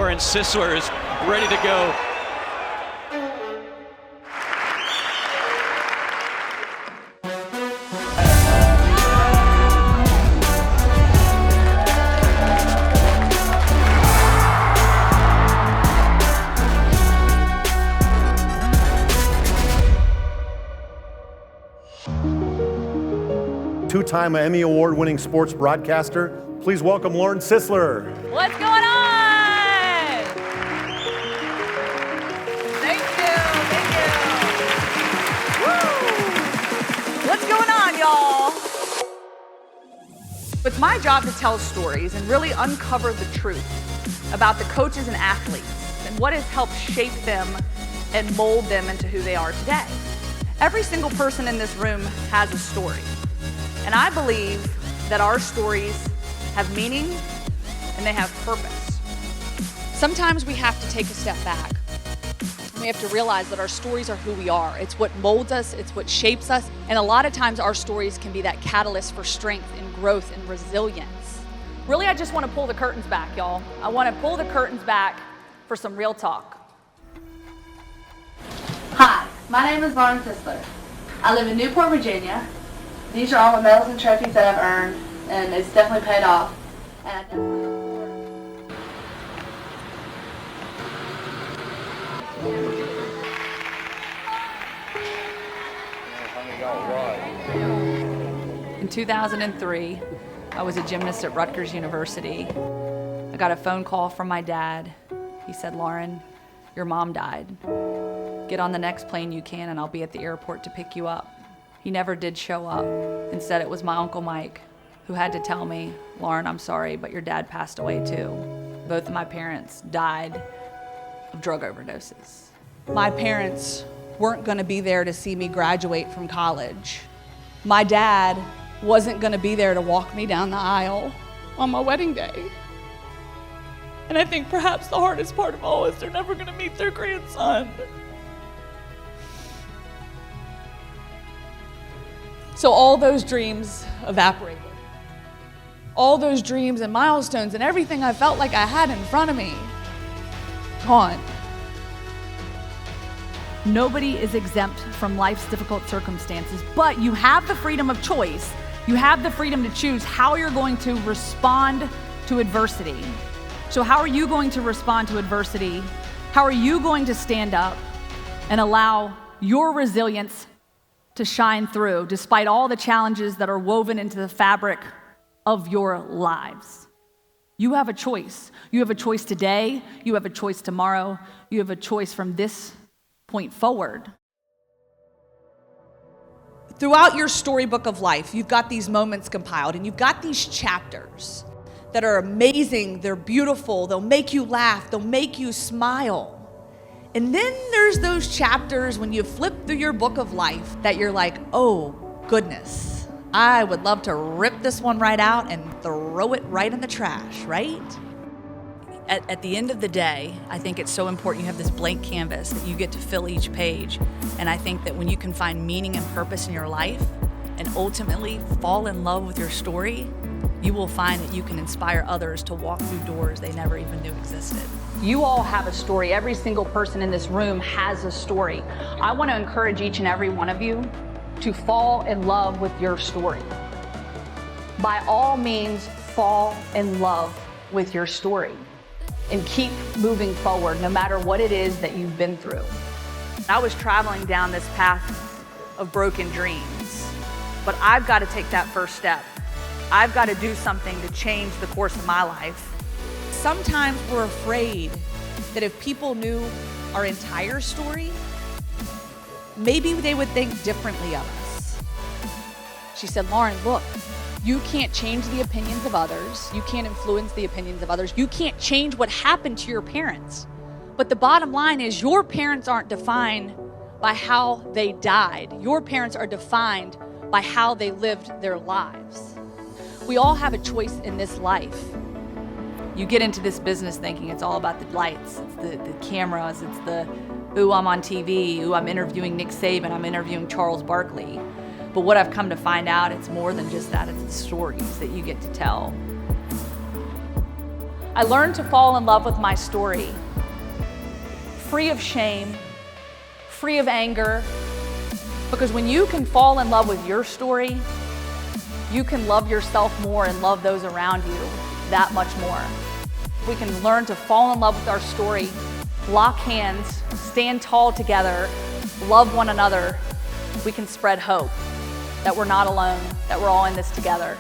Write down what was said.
Lauren Sisler is ready to go. Two-time Emmy Award-winning sports broadcaster. Please welcome Lauren Sisler. What's going on? Thank you. Woo! What's going on, y'all? It's my job to tell stories and really uncover the truth about the coaches and athletes and what has helped shape them and mold them into who they are today. Every single person in this room has a story. And I believe that our stories have meaning and they have purpose. Sometimes we have to take a step back. We have to realize that our stories are who we are. It's what molds us, it's what shapes us, and a lot of times our stories can be that catalyst for strength and growth and resilience. Really, I just want to pull the curtains back, y'all. I want to pull the curtains back for some real talk. Hi, my name is Lauren Sisler. I live in Newport, Virginia. These are all the medals and trophies that I've earned, and it's definitely paid off. In 2003, I was a gymnast at Rutgers University. I got a phone call from my dad. He said, "Lauren, your mom died. Get on the next plane you can and I'll be at the airport to pick you up." He never did show up. Instead, it was my Uncle Mike who had to tell me, "Lauren, I'm sorry, but your dad passed away too." Both of my parents died of drug overdoses. My parents weren't gonna be there to see me graduate from college. My dad wasn't gonna be there to walk me down the aisle on my wedding day. And I think perhaps the hardest part of all is they're never gonna meet their grandson. So all those dreams evaporated. All those dreams and milestones and everything I felt like I had in front of me, gone. Nobody is exempt from life's difficult circumstances, but you have the freedom of choice. You have the freedom to choose how you're going to respond to adversity. So how are you going to respond to adversity? How are you going to stand up and allow your resilience to shine through despite all the challenges that are woven into the fabric of your lives? You have a choice. You have a choice today. You have a choice tomorrow. You have a choice from this point forward. Throughout your storybook of life, you've got these moments compiled and you've got these chapters that are amazing, they're beautiful, they'll make you laugh, they'll make you smile. And then there's those chapters when you flip through your book of life that you're like, oh goodness, I would love to rip this one right out and throw it right in the trash, right? At the end of the day, I think it's so important you have this blank canvas that you get to fill each page. And I think that when you can find meaning and purpose in your life and ultimately fall in love with your story, you will find that you can inspire others to walk through doors they never even knew existed. You all have a story. Every single person in this room has a story. I want to encourage each and every one of you to fall in love with your story. By all means, fall in love with your story and keep moving forward no matter what it is that you've been through. I was traveling down this path of broken dreams, but I've got to take that first step. I've got to do something to change the course of my life. Sometimes we're afraid that if people knew our entire story, maybe they would think differently of us. She said, "Lauren, look, you can't change the opinions of others. You can't influence the opinions of others. You can't change what happened to your parents. But the bottom line is your parents aren't defined by how they died. Your parents are defined by how they lived their lives." We all have a choice in this life. You get into this business thinking it's all about the lights, it's the cameras, it's the, ooh, I'm on TV, ooh, I'm interviewing Nick Saban, I'm interviewing Charles Barkley. But what I've come to find out, it's more than just that, it's the stories that you get to tell. I learned to fall in love with my story, free of shame, free of anger, because when you can fall in love with your story, you can love yourself more and love those around you that much more. We can learn to fall in love with our story, lock hands, stand tall together, love one another. We can spread hope that we're not alone, that we're all in this together.